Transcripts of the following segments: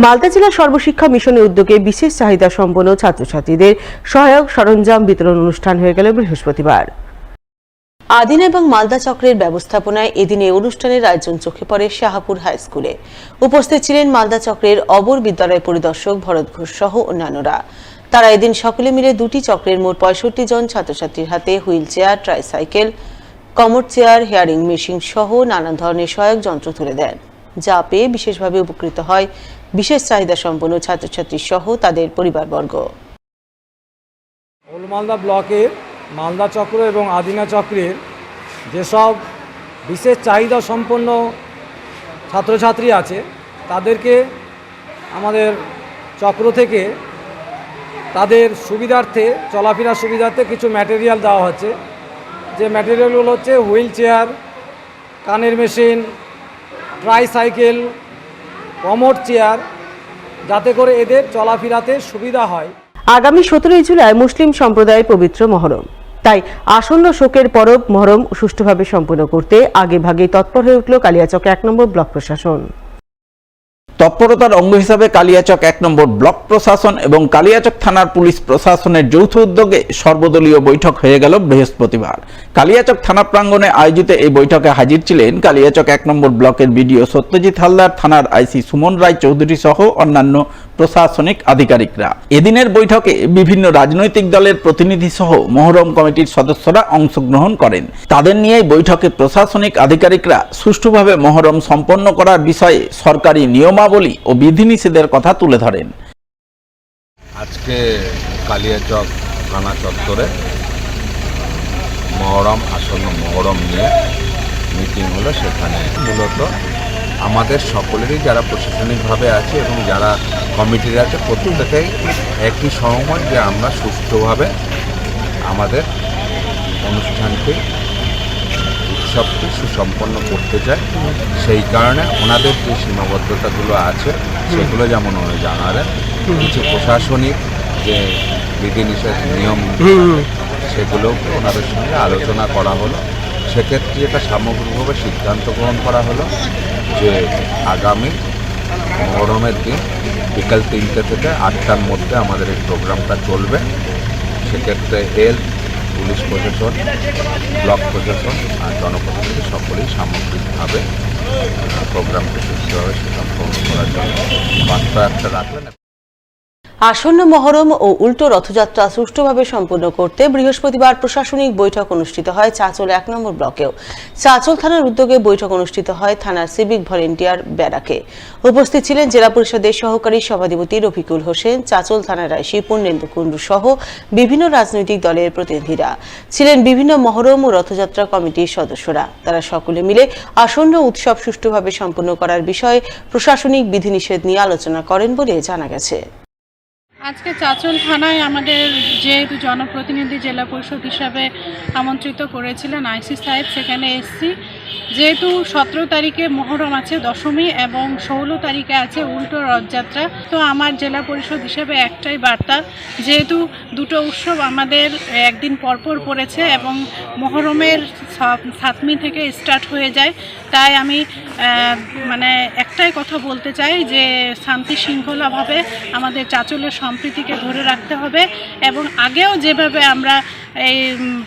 মালদা জেলা সর্বশিক্ষা মিশনের উদ্যোগে বিশেষ চাহিদা সম্পন্ন ছাত্রছাত্রীদের সহায়ক সরঞ্জাম বিতরণ অনুষ্ঠান হয়ে গেল বৃহস্পতিবার। আদিনা এবং মালদা চক্রের ব্যবস্থাপনায় এদিন এই অনুষ্ঠানের আয়োজন চোখে পড়ে শাহপুর হাই স্কুলে। উপস্থিত ছিলেন মালদা চক্রের অবর বিদ্যালয় পরিদর্শক ভরত ঘোষ সহ অন্যান্যরা। তারা এদিন সকলে মিলে দুটি চক্রের মোট ৬৫ জন ছাত্রছাত্রীর হাতে wheel chair, tricycle, commode chair, hearing machine সহ নানান ধরনের সহায়ক যন্ত্র তুলে দেন, যা পেয়ে বিশেষভাবে উপকৃত হয় বিশেষ চাহিদা সম্পন্ন ছাত্রছাত্রী সহ তাদের পরিবারবর্গ। মালদা ব্লকের মালদা চক্র এবং আদিনা চক্রের যেসব বিশেষ চাহিদা সম্পন্ন ছাত্রছাত্রী আছে তাদেরকে আমাদের চক্র থেকে তাদের সুবিধার্থে, চলাফেরার সুবিধার্থে কিছু ম্যাটেরিয়াল দেওয়া হচ্ছে। যে ম্যাটেরিয়ালগুলো হচ্ছে হুইল চেয়ার, কানের মেশিন, ট্রাইসাইকেল, কমোড চেয়ার, যাতে করে এদের চলাফেরাতে সুবিধা হয়। আগামী 17 জুলাই মুসলিম সম্প্রদায়ের পবিত্র মহরম, তাই আসন্ন শোকের পরব মহরম সুষ্ঠুভাবে সম্পন্ন করতে আগেভাগে তৎপর হয়ে উঠল কালিয়াচক 1 নম্বর ব্লক প্রশাসন। তৎপরতার অঙ্গ হিসাবে কালিয়াচক 1 নম্বর ব্লক প্রশাসন এবং কালিয়াচক থানার পুলিশ প্রশাসনের যৌথ উদ্যোগে সর্বদলীয় বৈঠক হয়ে গেল বৃহস্পতিবার। কালিয়াচক থানা প্রাঙ্গণে আয়োজিত এই বৈঠকে হাজির ছিলেন কালিয়াচক 1 নম্বর ব্লকের বিডিও সত্যজিৎ হালদার, থানার আইসি সুমন রায় চৌধুরী সহ অন্যান্য প্রশাসনিক আধিকারিকরা। এদিনের বৈঠকে বিভিন্ন রাজনৈতিক দলের প্রতিনিধি সহ মহরম কমিটির সদস্যরা অংশগ্রহণ করেন। তাদের নিয়ে বৈঠকে প্রশাসনিক আধিকারিকরা সুষ্ঠুভাবে মহরম সম্পন্ন করার বিষয়ে সরকারি নিয়মাবলী ও বিধিনিষেধের কথা তুলে ধরেন। আজকে কালিয়াচক থানা চত্বরে মহরম, আসন্ন মহরম নিয়ে মিটিং হলো। সেখানে মূলত আমাদের সকলেরই যারা প্রশাসনিকভাবে আছে এবং যারা কমিটির আছে প্রত্যেকেই একই সহমত যে আমরা সুষ্ঠুভাবে আমাদের অনুষ্ঠানটি, উৎসবটি সুসম্পন্ন করতে চাই। সেই কারণে ওনাদের যে সীমাবদ্ধতাগুলো আছে সেগুলো যেমন উনি জানালেন, কিছু প্রশাসনিক যে বিধিনিষেধ নিয়ম সেগুলোকে ওনাদের সঙ্গে আলোচনা করা হলো। সেক্ষেত্রে এটা সামগ্রিকভাবে সিদ্ধান্ত গ্রহণ করা হলো যে আগামী মহরমের দিন বিকাল 3টে থেকে 8টার মধ্যে আমাদের এই প্রোগ্রামটা চলবে। সেক্ষেত্রে হেলথ, পুলিশ প্রশাসন, ব্লক প্রশাসন আর জনপ্রতিনিধি সকলেই সামগ্রিকভাবে প্রোগ্রামটি সুষ্ঠুভাবে সম্পন্ন করার জন্য বার্তা একটা রাখলেন। আসন্ন মহরম ও উল্টো রথযাত্রা সুষ্ঠুভাবে সম্পন্ন করতে বৃহস্পতিবার প্রশাসনিক বৈঠক অনুষ্ঠিত হয় চাঁচল 1 নম্বর ব্লকেও। চাঁচল থানার উদ্যোগে বৈঠক অনুষ্ঠিত হয় থানার সিভিক ভলেন্টিয়ার ব্যারাকে। উপস্থিত ছিলেন জেলা পরিষদের সহকারী সভাধিপতি রফিকুল হোসেন, চাঁচল থানার আইসি পূর্ণেন্দু কুণ্ডু সহ বিভিন্ন রাজনৈতিক দলের প্রতিনিধিরা। ছিলেন বিভিন্ন মহরম ও রথযাত্রা কমিটির সদস্যরা। তারা সকলে মিলে আসন্ন উৎসব সুষ্ঠুভাবে সম্পন্ন করার বিষয়ে প্রশাসনিক বিধিনিষেধ নিয়ে আলোচনা করেন বলে জানা গেছে। আজকে চাঁচল থানায় আমাদের যেহেতু জনপ্রতিনিধি জেলা পরিষদ হিসাবে আমন্ত্রিত করেছিলেন আইসি সাহেব, সেখানে এসছি। যেহেতু 17 তারিখে মহরম আছে দশমী এবং 16 তারিখে আছে উল্টো রথযাত্রা, তো আমার জেলা পরিষদ হিসাবে একটাই বার্তা, যেহেতু দুটো উৎসব আমাদের একদিন পরপর পড়েছে এবং মহরমের 7মি থেকে স্টার্ট হয়ে যায়, তাই আমি একটাই কথা বলতে চাই যে শান্তি শৃঙ্খলাভাবে আমাদের চাঁচলের সম্প্রীতিকে ধরে রাখতে হবে এবং আগেও যেভাবে আমরা এই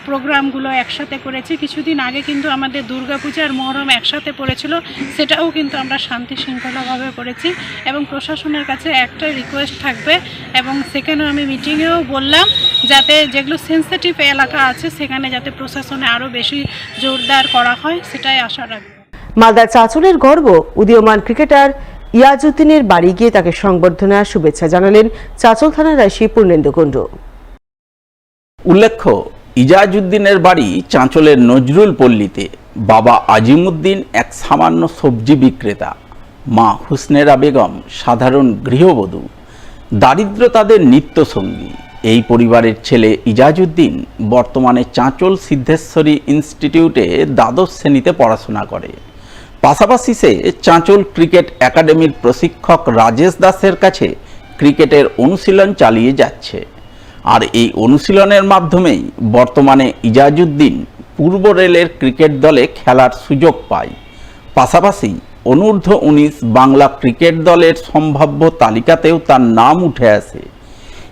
প্রোগ্রামগুলো একসাথে করেছি, কিছুদিন আগে কিন্তু আমাদের দুর্গাপূজার মহরম একসাথে পড়েছিল, সেটাও কিন্তু আমরা শান্তি শৃঙ্খলাভাবে করেছি এবং প্রশাসনের কাছে একটা রিকোয়েস্ট থাকবে এবং সেখানেও আমি মিটিংয়েও বললাম যাতে যেগুলো সেন্সিটিভ এলাকা আছে সেখানে যাতে প্রশাসনে আরও বেশি জোরদার করা হয়, সেটাই আশা রাখব। মালদার চাঁচলের গর্ব উদীয়মান ক্রিকেটার ইয়াজউদ্দিনের বাড়ি গিয়ে তাকে সংবর্ধনা শুভেচ্ছা জানালেন চাঁচল থানার আইসি পূর্ণেন্দু কুণ্ডু। উল্লেখ্য, ইয়াজউদ্দিনের বাড়ি চাঁচলের নজরুল পল্লীতে। বাবা আজিমউদ্দিন এক সামান্য সবজি বিক্রেতা, মা হুসনেরা বেগম সাধারণ গৃহবধূ। দারিদ্র তাদের নিত্যসঙ্গী। এই পরিবারের ছেলে ইয়াজউদ্দিন বর্তমানে চাঁচল সিদ্ধেশ্বরী ইনস্টিটিউটে দ্বাদশ শ্রেণীতে পড়াশোনা করে। পাশাপাশি সে চাঁচল ক্রিকেট একাডেমির প্রশিক্ষক রাজেশ দাসের কাছে ক্রিকেটের অনুশীলন চালিয়ে যাচ্ছে। আর এই অনুশীলনের মাধ্যমেই বর্তমানে ইয়াজউদ্দিন পূর্ব রেলের ক্রিকেট দলে খেলার সুযোগ পায়। পাশাপাশি অনূর্ধ্ব-19 বাংলা ক্রিকেট দলের সম্ভাব্য তালিকাতেও তার নাম উঠে আসে।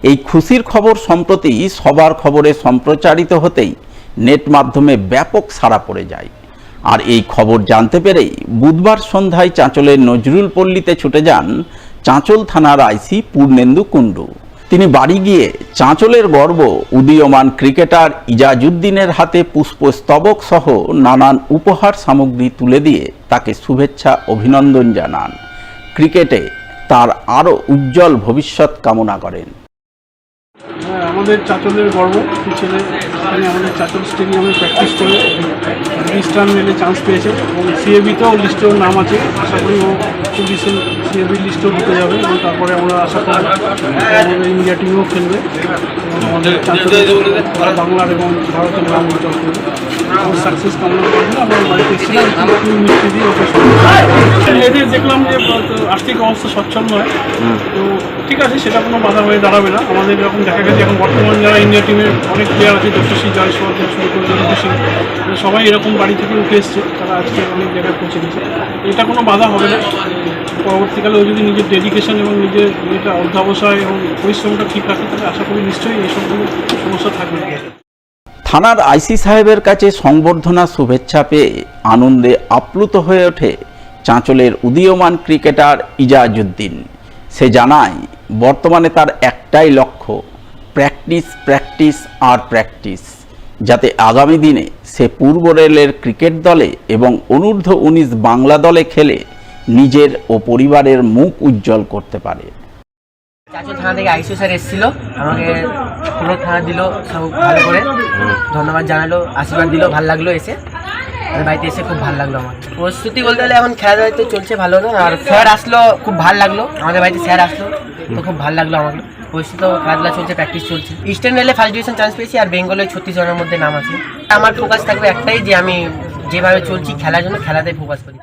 এই খুশির খবর সম্প্রতি সবার খবরে সম্প্রচারিত হতেই নেট মাধ্যমে ব্যাপক সাড়া পড়ে যায়। আর এই খবর জানতে পেরেই বুধবার সন্ধ্যায় চাঁচলের নজরুল পল্লীতে ছুটে যান চাঁচল থানার আইসি পূর্ণেন্দু কুণ্ডু। তিনি বাড়ি গিয়ে চাঁচলের গর্ব উদীয়মান ক্রিকেটার ইজাজউদ্দিনের হাতে পুষ্পস্তবক সহ নানান উপহার সামগ্রী তুলে দিয়ে তাকে শুভেচ্ছা অভিনন্দন জানান। ক্রিকেটে তার আরও উজ্জ্বল ভবিষ্যৎ কামনা করেন। আমাদের চাঁচলের গর্ব ছেলে এখানে আমাদের চাঁচল স্টেডিয়ামে প্র্যাকটিস করে ইস্টার্ন মেলে চান্স পেয়েছে এবং সিএবিতেও লিস্টেও নাম আছে। আশা করি ও খুব রিসেন্ট সিএবি লিস্টেও ঢুকে যাবে এবং তারপরে আমরা আশা করি আমাদের ইন্ডিয়া টিমেও খেলবে এবং আমাদের চাঁচলের বাংলার এবং ভারতের নাম উজ্জ্বল করবে। আমার সাকসেস কামনা করবে। আমরা বাড়িতে এসেছিলাম মিষ্টি দিয়ে ওকে এদের দেখলাম যে আর্থিক অবস্থা সচ্ছল নয়, তো ঠিক আছে, সেটা কোনো বাধা হয়ে দাঁড়াবে না। আমাদের এরকম দেখা গেছে এখন বর্তমান যারা ইন্ডিয়া টিমের অনেক প্লেয়ার আছে, যশস্বী জয়সওয়াল থেকে শুরু করে ঋতু সিং, সবাই এরকম বাড়ি থেকে উঠে এসছে, তারা আজকে অনেক জায়গায় পৌঁছে দিচ্ছে। এটা কোনো বাধা হবে না। পরবর্তীকালেও যদি নিজের ডেডিকেশন এবং নিজের এটা অধ্যাবসায় এবং পরিশ্রমটা ঠিক রাখে তাহলে আশা করি নিশ্চয়ই এইসবগুলো সমস্যা থাকবে না। থানার আইসি সাহেবের কাছে সংবর্ধনা শুভেচ্ছা পেয়ে আনন্দে আপ্লুত হয়ে ওঠে চাঁচলের উদীয়মান ক্রিকেটার ইজাজউদ্দিন। সে জানায় বর্তমানে তার একটাই লক্ষ্য, প্র্যাকটিস প্র্যাকটিস আর প্র্যাকটিস, যাতে আগামী দিনে সে পূর্ব রেলের ক্রিকেট দলে এবং অনূর্ধ্ব-19 বাংলা দলে খেলে নিজের ও পরিবারের মুখ উজ্জ্বল করতে পারে। চাঁচল থানা থেকে আইসি স্যার এসেছিল, আমাকে পুরো থানা দিল, সব ভালো করে ধন্যবাদ জানালো, আশীর্বাদ দিল, ভালো লাগলো। এসে আমার বাড়িতে এসে খুব ভালো লাগলো। আমার প্রস্তুতি বলতে গেলে এখন খেলাধুলা তো চলছে ভালো না, আর স্যার আসলো খুব ভালো লাগলো, আমাদের বাড়িতে স্যার আসলো তো খুব ভালো লাগলো। আমাকে পরিস্থিতি খেলাধুলা চলছে, প্র্যাকটিস চলছে। ইস্টার্ন রেলে ফার্স্ট ডিভিশন চান্স পেয়েছি আর বেঙ্গলের 36 জনের মধ্যে নাম আছে। আমার ফোকাস থাকবে একটাই যে আমি যেভাবে চলছি খেলার জন্য, খেলাতে ফোকাস করি।